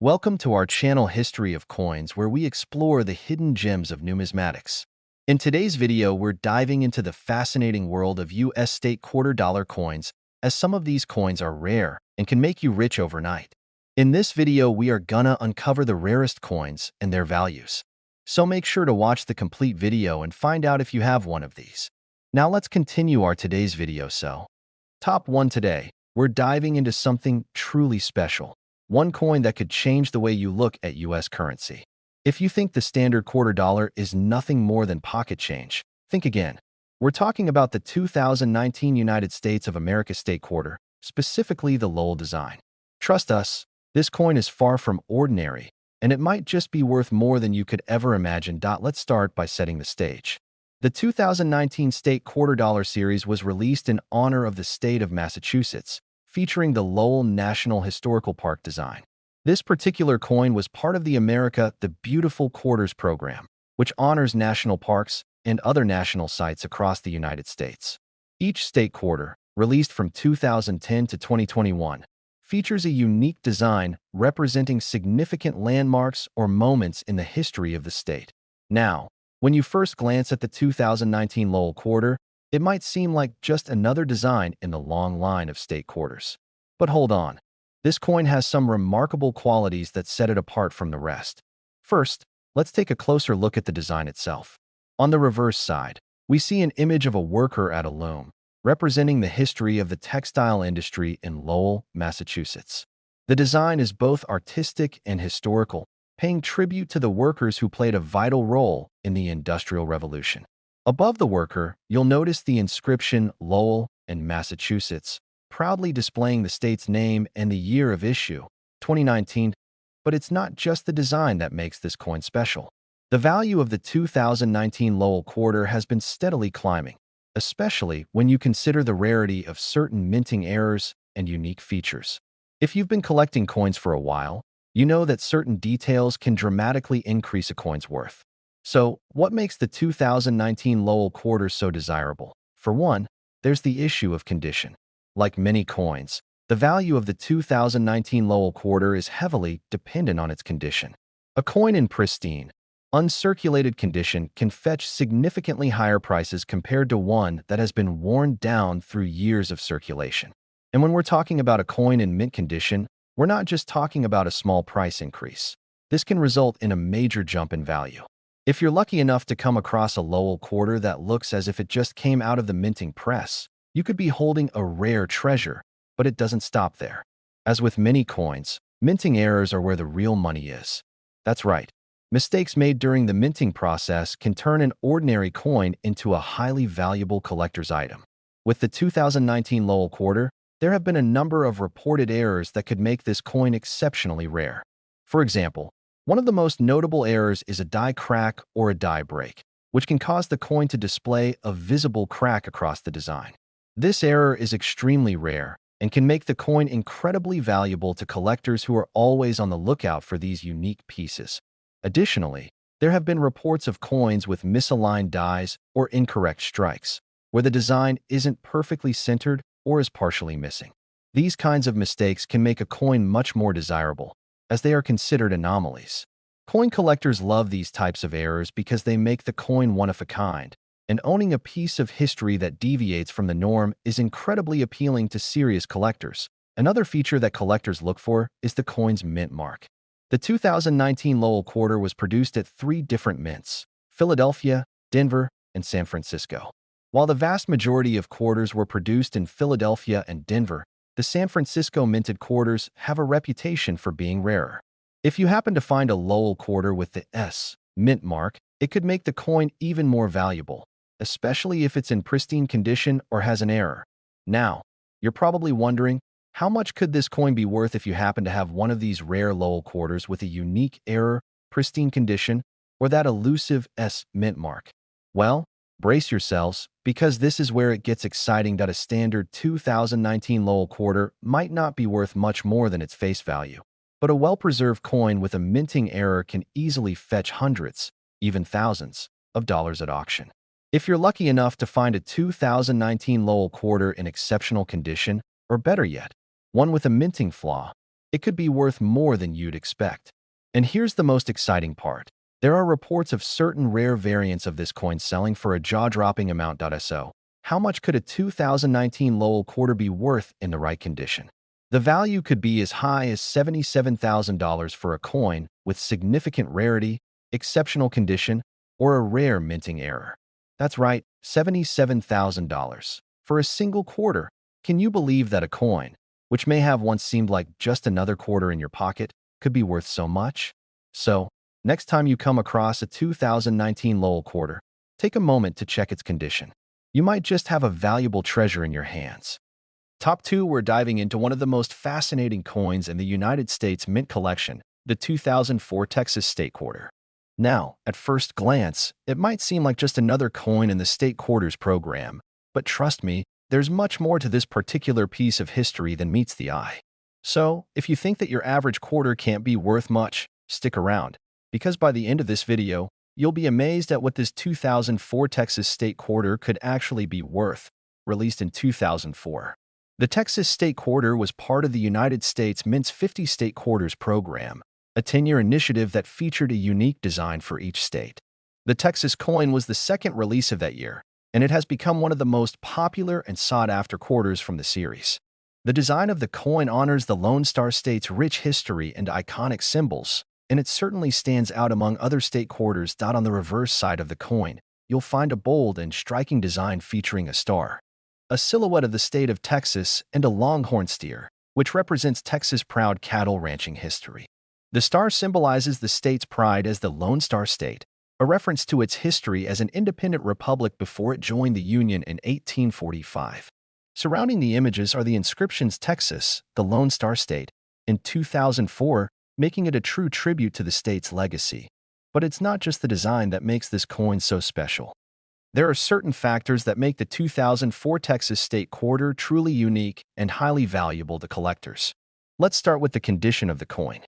Welcome to our channel History of Coins, where we explore the hidden gems of numismatics. In today's video, we're diving into the fascinating world of U.S. state quarter dollar coins, as some of these coins are rare and can make you rich overnight. In this video, we are gonna uncover the rarest coins and their values. So make sure to watch the complete video and find out if you have one of these. Now let's continue our today's video. Top 1 today, we're diving into something truly special. One coin that could change the way you look at U.S. currency. If you think the standard quarter dollar is nothing more than pocket change, think again. We're talking about the 2019 United States of America state quarter, specifically the Lowell design. Trust us, this coin is far from ordinary, and it might just be worth more than you could ever imagine. Let's start by setting the stage. The 2019 state quarter dollar series was released in honor of the state of Massachusetts, featuring the Lowell National Historical Park design. This particular coin was part of the America the Beautiful Quarters program, which honors national parks and other national sites across the United States. Each state quarter, released from 2010 to 2021, features a unique design representing significant landmarks or moments in the history of the state. Now, when you first glance at the 2019 Lowell quarter, it might seem like just another design in the long line of state quarters. But hold on. This coin has some remarkable qualities that set it apart from the rest. First, let's take a closer look at the design itself. On the reverse side, we see an image of a worker at a loom, representing the history of the textile industry in Lowell, Massachusetts. The design is both artistic and historical, paying tribute to the workers who played a vital role in the Industrial Revolution. Above the worker, you'll notice the inscription Lowell and Massachusetts, proudly displaying the state's name and the year of issue, 2019. But it's not just the design that makes this coin special. The value of the 2019 Lowell quarter has been steadily climbing, especially when you consider the rarity of certain minting errors and unique features. If you've been collecting coins for a while, you know that certain details can dramatically increase a coin's worth. So, what makes the 2019 Lowell quarter so desirable? For one, there's the issue of condition. Like many coins, the value of the 2019 Lowell quarter is heavily dependent on its condition. A coin in pristine, uncirculated condition can fetch significantly higher prices compared to one that has been worn down through years of circulation. And when we're talking about a coin in mint condition, we're not just talking about a small price increase. This can result in a major jump in value. If you're lucky enough to come across a Lowell quarter that looks as if it just came out of the minting press, you could be holding a rare treasure, but it doesn't stop there. As with many coins, minting errors are where the real money is. That's right. Mistakes made during the minting process can turn an ordinary coin into a highly valuable collector's item. With the 2019 Lowell quarter, there have been a number of reported errors that could make this coin exceptionally rare. For example, one of the most notable errors is a die crack or a die break, which can cause the coin to display a visible crack across the design. This error is extremely rare and can make the coin incredibly valuable to collectors who are always on the lookout for these unique pieces. Additionally, there have been reports of coins with misaligned dies or incorrect strikes, where the design isn't perfectly centered or is partially missing. These kinds of mistakes can make a coin much more desirable, as they are considered anomalies. Coin collectors love these types of errors because they make the coin one of a kind, and owning a piece of history that deviates from the norm is incredibly appealing to serious collectors. Another feature that collectors look for is the coin's mint mark. The 2019 Lowell quarter was produced at 3 different mints: Philadelphia, Denver, and San Francisco. While the vast majority of quarters were produced in Philadelphia and Denver, the San Francisco minted quarters have a reputation for being rarer. If you happen to find a Lowell quarter with the S mint mark, it could make the coin even more valuable, especially if it's in pristine condition or has an error. Now, you're probably wondering, how much could this coin be worth if you happen to have one of these rare Lowell quarters with a unique error, pristine condition, or that elusive S mint mark? Well, brace yourselves, because this is where it gets exciting. A standard 2019 Lowell quarter might not be worth much more than its face value, but a well-preserved coin with a minting error can easily fetch hundreds, even thousands, of dollars at auction. If you're lucky enough to find a 2019 Lowell quarter in exceptional condition, or better yet, one with a minting flaw, it could be worth more than you'd expect. And here's the most exciting part. There are reports of certain rare variants of this coin selling for a jaw-dropping amount. So, how much could a 2019 Lowell quarter be worth in the right condition? The value could be as high as $77,000 for a coin with significant rarity, exceptional condition, or a rare minting error. That's right, $77,000. For a single quarter, can you believe that a coin, which may have once seemed like just another quarter in your pocket, could be worth so much? So, next time you come across a 2019 Lowell quarter, take a moment to check its condition. You might just have a valuable treasure in your hands. Top 2, we're diving into one of the most fascinating coins in the United States Mint collection, the 2004 Texas State Quarter. Now, at first glance, it might seem like just another coin in the State Quarters program, but trust me, there's much more to this particular piece of history than meets the eye. So, if you think that your average quarter can't be worth much, stick around, because by the end of this video, you'll be amazed at what this 2004 Texas State Quarter could actually be worth, released in 2004. The Texas State Quarter was part of the United States Mint's 50 State Quarters program, a 10-year initiative that featured a unique design for each state. The Texas coin was the second release of that year, and it has become one of the most popular and sought-after quarters from the series. The design of the coin honors the Lone Star State's rich history and iconic symbols, and it certainly stands out among other state quarters. On the reverse side of the coin, you'll find a bold and striking design featuring a star, a silhouette of the state of Texas, and a longhorn steer, which represents Texas' proud cattle ranching history. The star symbolizes the state's pride as the Lone Star State, a reference to its history as an independent republic before it joined the Union in 1845. Surrounding the images are the inscriptions Texas, the Lone Star State, in 2004, making it a true tribute to the state's legacy. But it's not just the design that makes this coin so special. There are certain factors that make the 2004 Texas State Quarter truly unique and highly valuable to collectors. Let's start with the condition of the coin.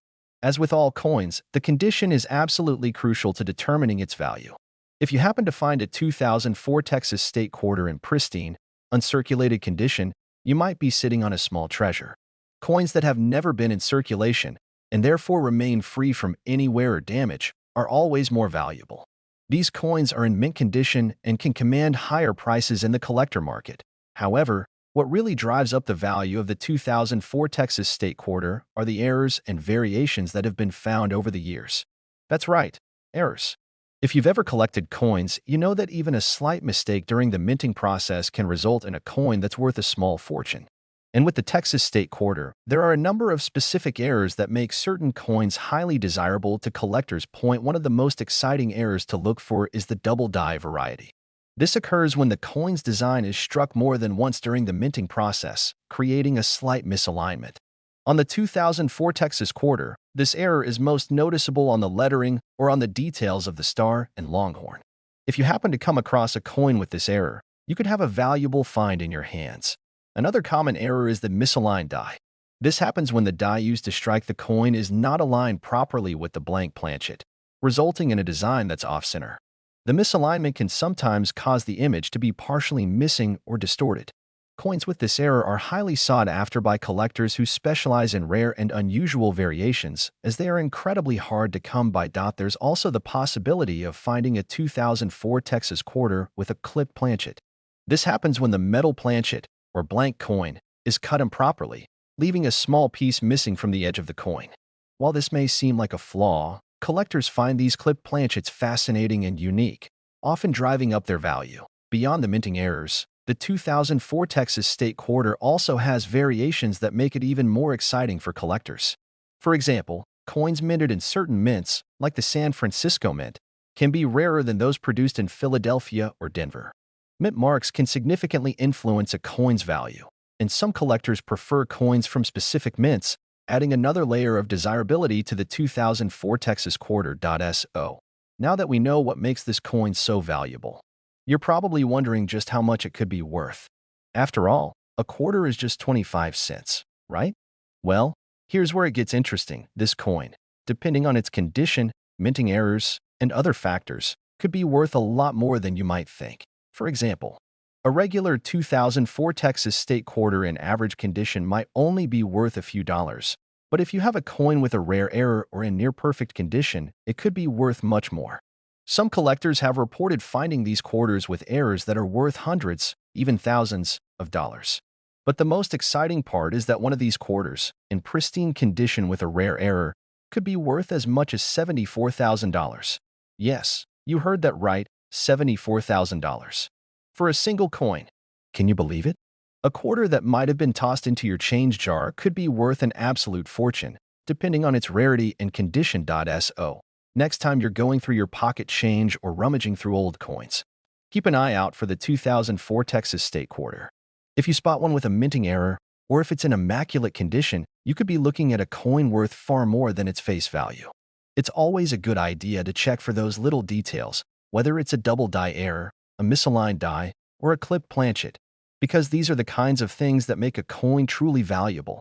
As with all coins, the condition is absolutely crucial to determining its value. If you happen to find a 2004 Texas State Quarter in pristine, uncirculated condition, you might be sitting on a small treasure. Coins that have never been in circulation, and therefore remain free from any wear or damage, are always more valuable. These coins are in mint condition and can command higher prices in the collector market. However, what really drives up the value of the 2004 Texas State Quarter are the errors and variations that have been found over the years. That's right, errors. If you've ever collected coins, you know that even a slight mistake during the minting process can result in a coin that's worth a small fortune. And with the Texas State Quarter, there are a number of specific errors that make certain coins highly desirable to collectors. One of the most exciting errors to look for is the double die variety. This occurs when the coin's design is struck more than once during the minting process, creating a slight misalignment. On the 2004 Texas Quarter, this error is most noticeable on the lettering or on the details of the star and longhorn. If you happen to come across a coin with this error, you could have a valuable find in your hands. Another common error is the misaligned die. This happens when the die used to strike the coin is not aligned properly with the blank planchet, resulting in a design that's off-center. The misalignment can sometimes cause the image to be partially missing or distorted. Coins with this error are highly sought after by collectors who specialize in rare and unusual variations, as they are incredibly hard to come by. There's also the possibility of finding a 2004 Texas Quarter with a clipped planchet. This happens when the metal planchet, or blank coin, is cut improperly, leaving a small piece missing from the edge of the coin. While this may seem like a flaw, collectors find these clipped planchets fascinating and unique, often driving up their value. Beyond the minting errors, the 2004 Texas State Quarter also has variations that make it even more exciting for collectors. For example, coins minted in certain mints, like the San Francisco Mint, can be rarer than those produced in Philadelphia or Denver. Mint marks can significantly influence a coin's value, and some collectors prefer coins from specific mints, adding another layer of desirability to the 2004 Texas Quarter. So, now that we know what makes this coin so valuable, you're probably wondering just how much it could be worth. After all, a quarter is just 25 cents, right? Well, here's where it gets interesting. This coin, depending on its condition, minting errors, and other factors, could be worth a lot more than you might think. For example, a regular 2004 Texas State Quarter in average condition might only be worth a few dollars, But if you have a coin with a rare error or in near-perfect condition, it could be worth much more. Some collectors have reported finding these quarters with errors that are worth hundreds, even thousands, of dollars. But the most exciting part is that one of these quarters, in pristine condition with a rare error, could be worth as much as $74,000. Yes, you heard that right, $74,000. For a single coin. Can you believe it? A quarter that might have been tossed into your change jar could be worth an absolute fortune, depending on its rarity and condition. So, next time you're going through your pocket change or rummaging through old coins, keep an eye out for the 2004 Texas State Quarter. If you spot one with a minting error, or if it's in immaculate condition, you could be looking at a coin worth far more than its face value. It's always a good idea to check for those little details, whether it's a double die error, a misaligned die, or a clipped planchet, because these are the kinds of things that make a coin truly valuable.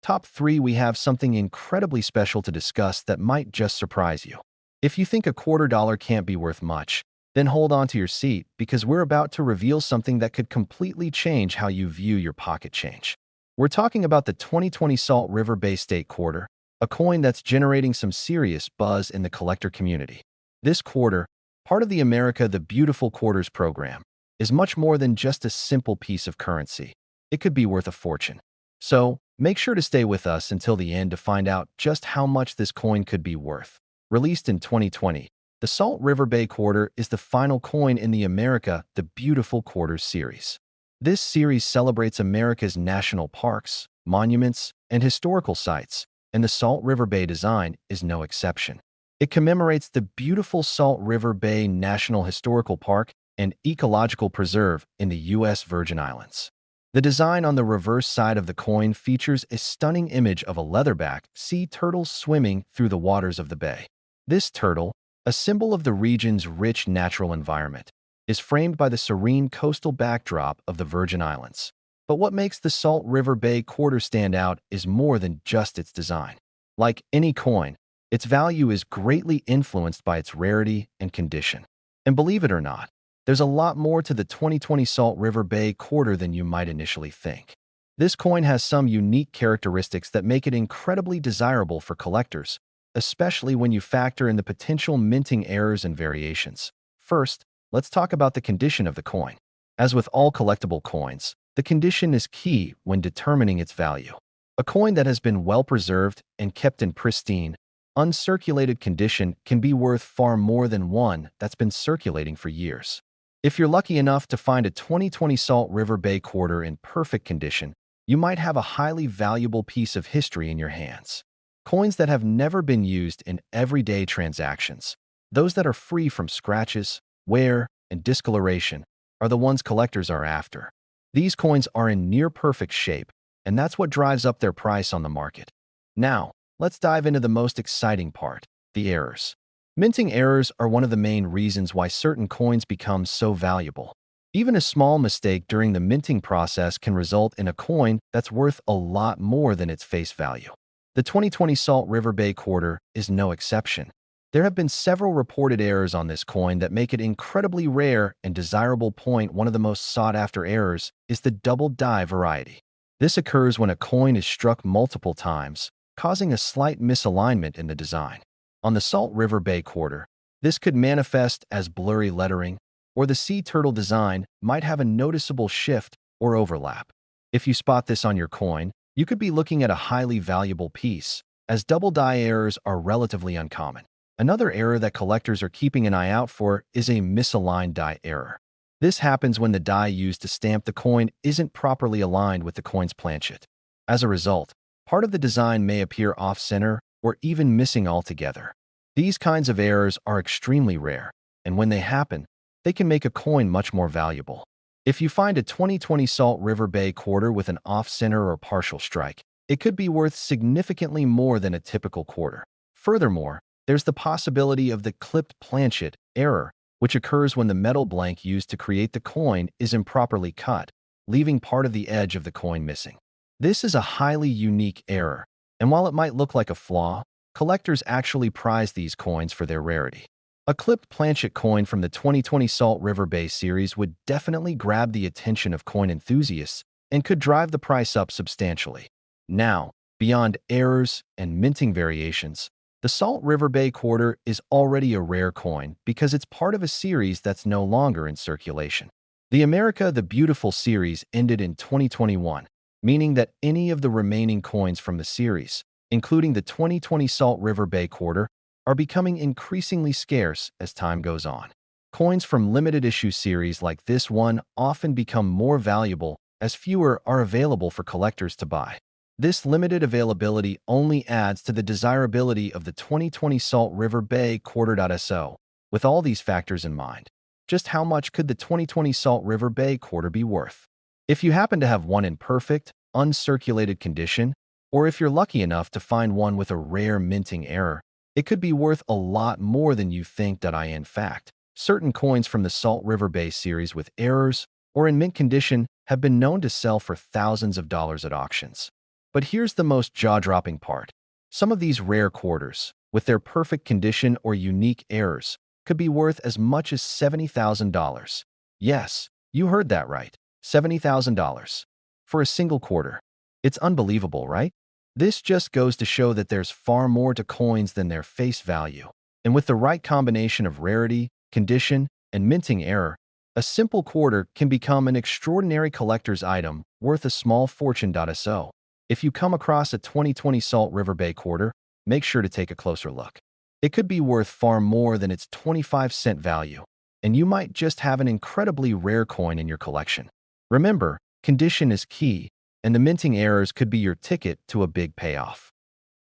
Top 3, we have something incredibly special to discuss that might just surprise you. If you think a quarter dollar can't be worth much, then hold on to your seat because we're about to reveal something that could completely change how you view your pocket change. We're talking about the 2020 Salt River Bay State Quarter, a coin that's generating some serious buzz in the collector community. This quarter, part of the America the Beautiful Quarters program, is much more than just a simple piece of currency. It could be worth a fortune. So, make sure to stay with us until the end to find out just how much this coin could be worth. Released in 2020, the Salt River Bay Quarter is the final coin in the America the Beautiful Quarters series. This series celebrates America's national parks, monuments, and historical sites, and the Salt River Bay design is no exception. It commemorates the beautiful Salt River Bay National Historical Park and Ecological Preserve in the U.S. Virgin Islands. The design on the reverse side of the coin features a stunning image of a leatherback sea turtle swimming through the waters of the bay. This turtle, a symbol of the region's rich natural environment, is framed by the serene coastal backdrop of the Virgin Islands. But what makes the Salt River Bay Quarter stand out is more than just its design. Like any coin, its value is greatly influenced by its rarity and condition. And believe it or not, there's a lot more to the 2020 Salt River Bay Quarter than you might initially think. This coin has some unique characteristics that make it incredibly desirable for collectors, especially when you factor in the potential minting errors and variations. First, let's talk about the condition of the coin. As with all collectible coins, the condition is key when determining its value. A coin that has been well preserved and kept in pristine, uncirculated condition can be worth far more than one that's been circulating for years. If you're lucky enough to find a 2020 Salt River Bay Quarter in perfect condition, you might have a highly valuable piece of history in your hands. Coins that have never been used in everyday transactions, those that are free from scratches, wear, and discoloration, are the ones collectors are after. These coins are in near-perfect shape, and that's what drives up their price on the market. Now, let's dive into the most exciting part, the errors. Minting errors are one of the main reasons why certain coins become so valuable. Even a small mistake during the minting process can result in a coin that's worth a lot more than its face value. The 2020 Salt River Bay Quarter is no exception. There have been several reported errors on this coin that make it incredibly rare and desirable. One of the most sought-after errors is the double die variety. This occurs when a coin is struck multiple times, causing a slight misalignment in the design. On the Salt River Bay Quarter, this could manifest as blurry lettering, or the sea turtle design might have a noticeable shift or overlap. If you spot this on your coin, you could be looking at a highly valuable piece, as double die errors are relatively uncommon. Another error that collectors are keeping an eye out for is a misaligned die error. This happens when the die used to stamp the coin isn't properly aligned with the coin's planchet. As a result, part of the design may appear off-center or even missing altogether. These kinds of errors are extremely rare, and when they happen, they can make a coin much more valuable. If you find a 2020 Salt River Bay Quarter with an off-center or partial strike, it could be worth significantly more than a typical quarter. Furthermore, there's the possibility of the clipped planchet error, which occurs when the metal blank used to create the coin is improperly cut, leaving part of the edge of the coin missing. This is a highly unique error, and while it might look like a flaw, collectors actually prize these coins for their rarity. A clipped planchet coin from the 2020 Salt River Bay series would definitely grab the attention of coin enthusiasts and could drive the price up substantially. Now, Beyond errors and minting variations, the Salt River Bay quarter is already a rare coin because it's part of a series that's no longer in circulation. The America the Beautiful series ended in 2021, meaning that any of the remaining coins from the series, including the 2020 Salt River Bay quarter, are becoming increasingly scarce as time goes on. Coins from limited issue series like this one often become more valuable as fewer are available for collectors to buy. This limited availability only adds to the desirability of the 2020 Salt River Bay quarter.so. With all these factors in mind, just how much could the 2020 Salt River Bay quarter be worth? If you happen to have one in perfect, uncirculated condition, or if you're lucky enough to find one with a rare minting error, it could be worth a lot more than you think. In fact, certain coins from the Salt River Bay series with errors or in mint condition have been known to sell for thousands of dollars at auctions. But here's the most jaw-dropping part. Some of these rare quarters, with their perfect condition or unique errors, could be worth as much as $70,000. Yes, you heard that right. $70,000 for a single quarter. It's unbelievable, right? This just goes to show that there's far more to coins than their face value. And with the right combination of rarity, condition, and minting error, a simple quarter can become an extraordinary collector's item worth a small fortune. So, if you come across a 2020 Salt River Bay quarter, make sure to take a closer look. It could be worth far more than its 25-cent value, and you might just have an incredibly rare coin in your collection. Remember, condition is key, and the minting errors could be your ticket to a big payoff.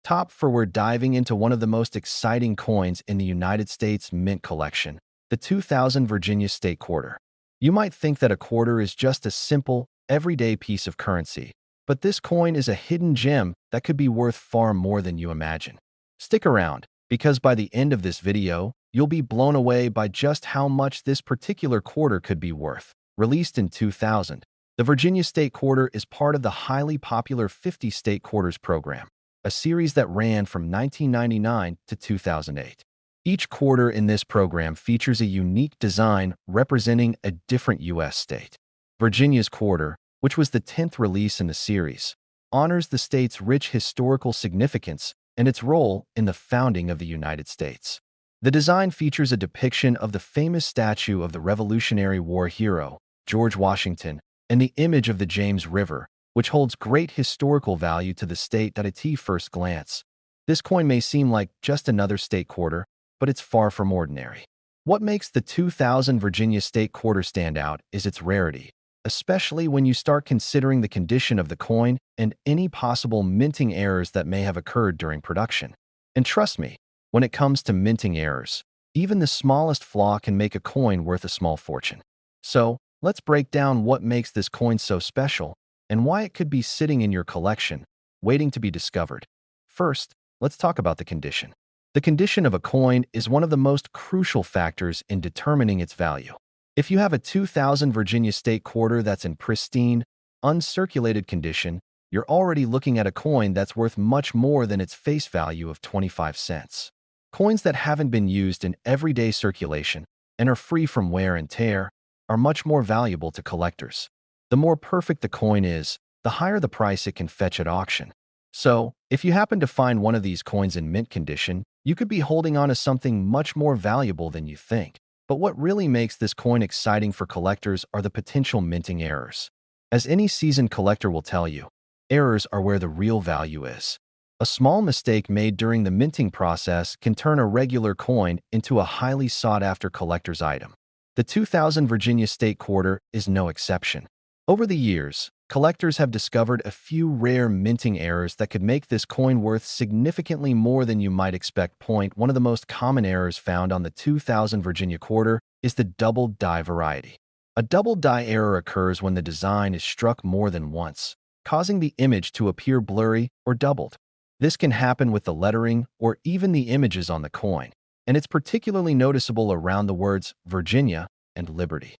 Top 4, we're diving into one of the most exciting coins in the United States mint collection, the 2000 Virginia State Quarter. You might think that a quarter is just a simple, everyday piece of currency, but this coin is a hidden gem that could be worth far more than you imagine. Stick around, because by the end of this video, you'll be blown away by just how much this particular quarter could be worth. Released in 2000, the Virginia State Quarter is part of the highly popular 50 State Quarters program, a series that ran from 1999 to 2008. Each quarter in this program features a unique design representing a different U.S. state. Virginia's quarter, which was the 10th release in the series, honors the state's rich historical significance and its role in the founding of the United States. The design features a depiction of the famous statue of the Revolutionary War hero, George Washington, and the image of the James River, which holds great historical value to the state at first glance. This coin may seem like just another state quarter, but it's far from ordinary. What makes the 2000 Virginia State Quarter stand out is its rarity, especially when you start considering the condition of the coin and any possible minting errors that may have occurred during production. And trust me, when it comes to minting errors, even the smallest flaw can make a coin worth a small fortune. So, let's break down what makes this coin so special and why it could be sitting in your collection, waiting to be discovered. First, let's talk about the condition. The condition of a coin is one of the most crucial factors in determining its value. If you have a 2000 Virginia State Quarter that's in pristine, uncirculated condition, you're already looking at a coin that's worth much more than its face value of 25 cents. Coins that haven't been used in everyday circulation and are free from wear and tear are much more valuable to collectors. The more perfect the coin is, the higher the price it can fetch at auction. So, if you happen to find one of these coins in mint condition, you could be holding on to something much more valuable than you think. But what really makes this coin exciting for collectors are the potential minting errors. As any seasoned collector will tell you, errors are where the real value is. A small mistake made during the minting process can turn a regular coin into a highly sought-after collector's item. The 2000 Virginia State Quarter is no exception. Over the years, collectors have discovered a few rare minting errors that could make this coin worth significantly more than you might expect. One of the most common errors found on the 2000 Virginia Quarter is the double die variety. A double die error occurs when the design is struck more than once, causing the image to appear blurry or doubled. This can happen with the lettering or even the images on the coin, and it's particularly noticeable around the words Virginia and Liberty.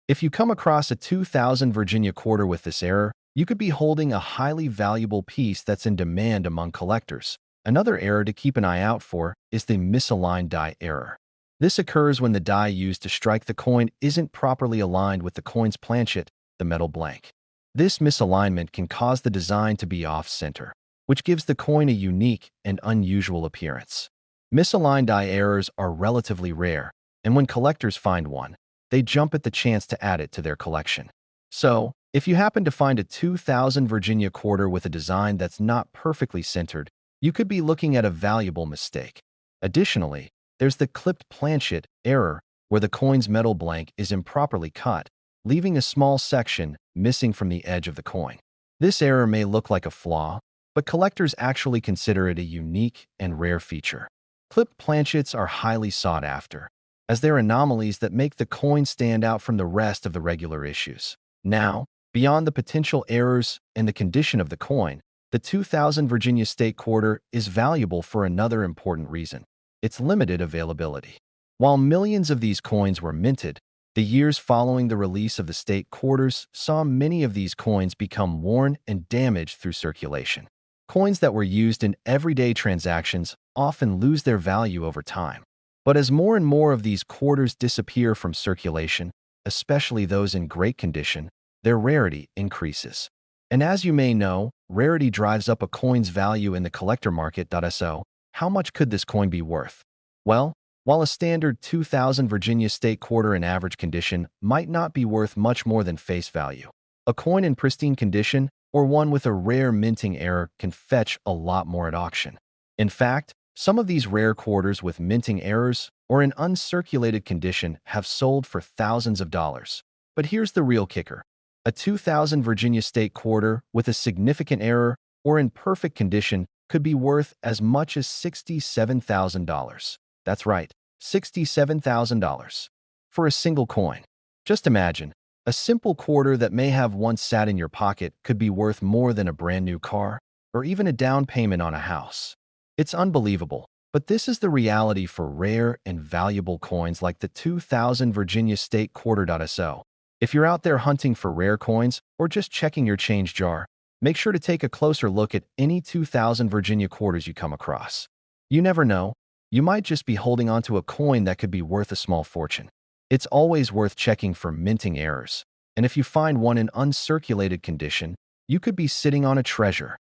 If you come across a 2000 Virginia Quarter with this error, you could be holding a highly valuable piece that's in demand among collectors. Another error to keep an eye out for is the misaligned die error. This occurs when the die used to strike the coin isn't properly aligned with the coin's planchet, the metal blank. This misalignment can cause the design to be off-center. which gives the coin a unique and unusual appearance. Misaligned die errors are relatively rare, and when collectors find one, they jump at the chance to add it to their collection. So, if you happen to find a 2000 Virginia quarter with a design that's not perfectly centered, you could be looking at a valuable mistake. Additionally, there's the clipped planchet error, where the coin's metal blank is improperly cut, leaving a small section missing from the edge of the coin. This error may look like a flaw, but collectors actually consider it a unique and rare feature. Clipped planchets are highly sought after, as they're anomalies that make the coin stand out from the rest of the regular issues. Now, beyond the potential errors and the condition of the coin, the 2000 Virginia State Quarter is valuable for another important reason: its limited availability. While millions of these coins were minted, the years following the release of the state quarters saw many of these coins become worn and damaged through circulation. Coins that were used in everyday transactions often lose their value over time. But as more and more of these quarters disappear from circulation, especially those in great condition, their rarity increases. And as you may know, rarity drives up a coin's value in the collector market. So, how much could this coin be worth? Well, while a standard 2000 Virginia State Quarter in average condition might not be worth much more than face value, a coin in pristine condition or one with a rare minting error can fetch a lot more at auction. In fact, some of these rare quarters with minting errors or in uncirculated condition have sold for thousands of dollars. But here's the real kicker: a 2000 Virginia State Quarter with a significant error or in perfect condition could be worth as much as $67,000. That's right, $67,000 for a single coin. Just imagine, a simple quarter that may have once sat in your pocket could be worth more than a brand new car or even a down payment on a house. It's unbelievable, but this is the reality for rare and valuable coins like the 2000 Virginia State Quarter. So, if you're out there hunting for rare coins or just checking your change jar, make sure to take a closer look at any 2000 Virginia quarters you come across. You never know, you might just be holding onto a coin that could be worth a small fortune. It's always worth checking for minting errors, and if you find one in uncirculated condition, you could be sitting on a treasure.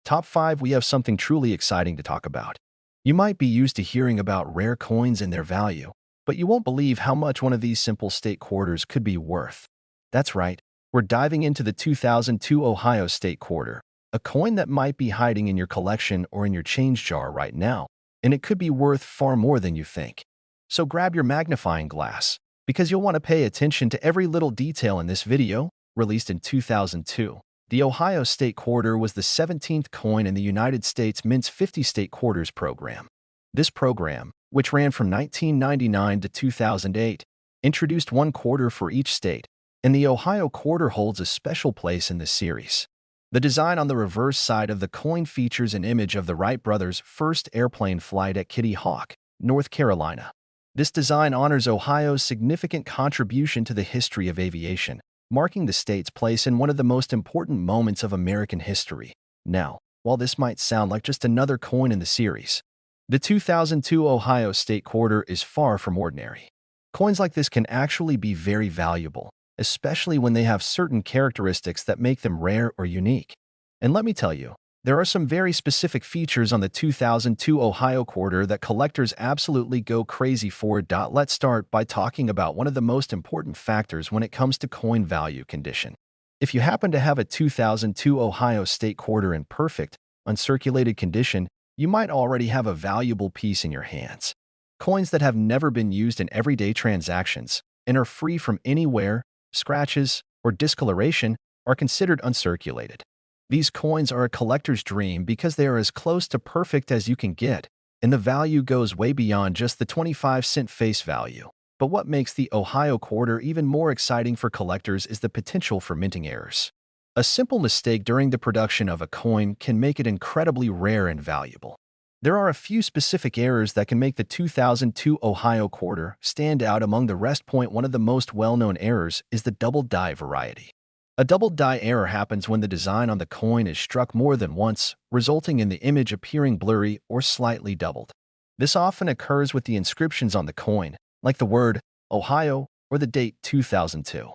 Top 5, we have something truly exciting to talk about. You might be used to hearing about rare coins and their value, but you won't believe how much one of these simple state quarters could be worth. That's right, we're diving into the 2002 Ohio State Quarter, a coin that might be hiding in your collection or in your change jar right now, and it could be worth far more than you think. So grab your magnifying glass, because you'll want to pay attention to every little detail in this video. Released in 2002, the Ohio State Quarter was the 17th coin in the United States Mint's 50 State Quarters program. This program, which ran from 1999 to 2008, introduced one quarter for each state, and the Ohio Quarter holds a special place in this series. The design on the reverse side of the coin features an image of the Wright brothers' first airplane flight at Kitty Hawk, North Carolina. This design honors Ohio's significant contribution to the history of aviation, marking the state's place in one of the most important moments of American history. Now, while this might sound like just another coin in the series, the 2002 Ohio State Quarter is far from ordinary. Coins like this can actually be very valuable, especially when they have certain characteristics that make them rare or unique. And let me tell you, there are some very specific features on the 2002 Ohio Quarter that collectors absolutely go crazy for. Let's start by talking about one of the most important factors when it comes to coin value condition. If you happen to have a 2002 Ohio State Quarter in perfect, uncirculated condition, you might already have a valuable piece in your hands. Coins that have never been used in everyday transactions and are free from any wear, scratches, or discoloration are considered uncirculated. These coins are a collector's dream because they are as close to perfect as you can get, and the value goes way beyond just the 25-cent face value. But what makes the Ohio Quarter even more exciting for collectors is the potential for minting errors. A simple mistake during the production of a coin can make it incredibly rare and valuable. There are a few specific errors that can make the 2002 Ohio Quarter stand out among the rest. One of the most well-known errors is the double die variety. A double die error happens when the design on the coin is struck more than once, resulting in the image appearing blurry or slightly doubled. This often occurs with the inscriptions on the coin, like the word Ohio or the date 2002.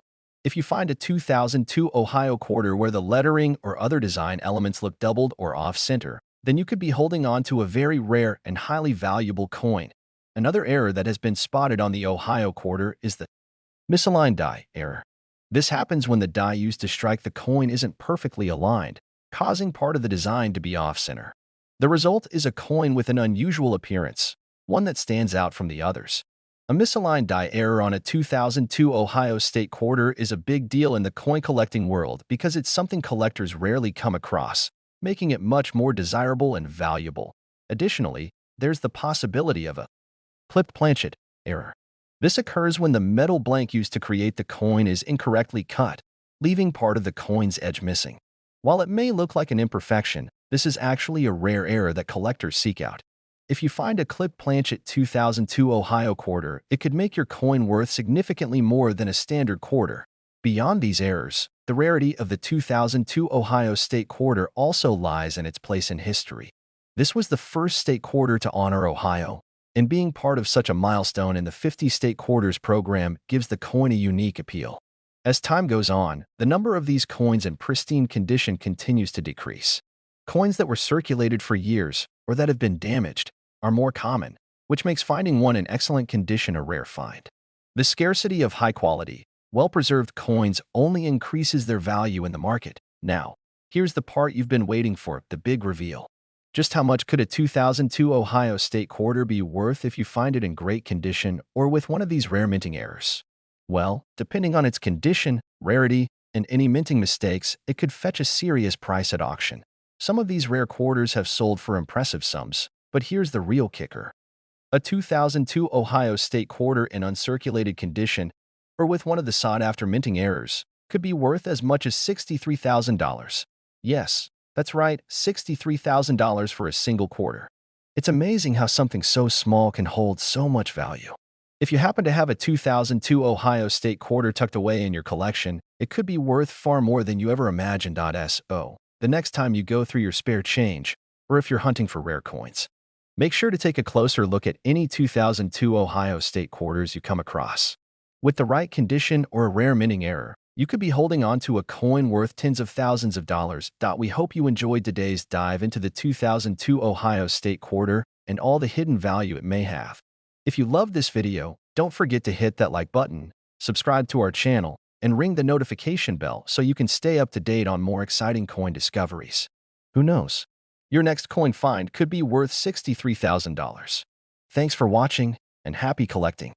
If you find a 2002 Ohio quarter where the lettering or other design elements look doubled or off-center, then you could be holding on to a very rare and highly valuable coin. Another error that has been spotted on the Ohio quarter is the misaligned die error. This happens when the die used to strike the coin isn't perfectly aligned, causing part of the design to be off-center. The result is a coin with an unusual appearance, one that stands out from the others. A misaligned die error on a 2002 Ohio State quarter is a big deal in the coin collecting world because it's something collectors rarely come across, making it much more desirable and valuable. Additionally, there's the possibility of a clipped planchet error. This occurs when the metal blank used to create the coin is incorrectly cut, leaving part of the coin's edge missing. While it may look like an imperfection, this is actually a rare error that collectors seek out. If you find a clipped planchet 2002 Ohio quarter, it could make your coin worth significantly more than a standard quarter. Beyond these errors, the rarity of the 2002 Ohio State quarter also lies in its place in history. This was the first state quarter to honor Ohio, and being part of such a milestone in the 50 state quarters program gives the coin a unique appeal. As time goes on, the number of these coins in pristine condition continues to decrease. Coins that were circulated for years or that have been damaged are more common, which makes finding one in excellent condition a rare find. The scarcity of high-quality, well-preserved coins only increases their value in the market. Now, here's the part you've been waiting for, the big reveal. Just how much could a 2002 Ohio State quarter be worth if you find it in great condition or with one of these rare minting errors? Well, depending on its condition, rarity, and any minting mistakes, it could fetch a serious price at auction. Some of these rare quarters have sold for impressive sums, but here's the real kicker. A 2002 Ohio State quarter in uncirculated condition, or with one of the sought-after minting errors, could be worth as much as $63,000. Yes, that's right, $63,000 for a single quarter. It's amazing how something so small can hold so much value. If you happen to have a 2002 Ohio State quarter tucked away in your collection, it could be worth far more than you ever imagined. So, the next time you go through your spare change, or if you're hunting for rare coins, make sure to take a closer look at any 2002 Ohio State quarters you come across. With the right condition or a rare minting error, you could be holding on to a coin worth tens of thousands of dollars. We hope you enjoyed today's dive into the 2002 Ohio State quarter and all the hidden value it may have. If you loved this video, don't forget to hit that like button, subscribe to our channel, and ring the notification bell so you can stay up to date on more exciting coin discoveries. Who knows? Your next coin find could be worth $63,000. Thanks for watching, and happy collecting.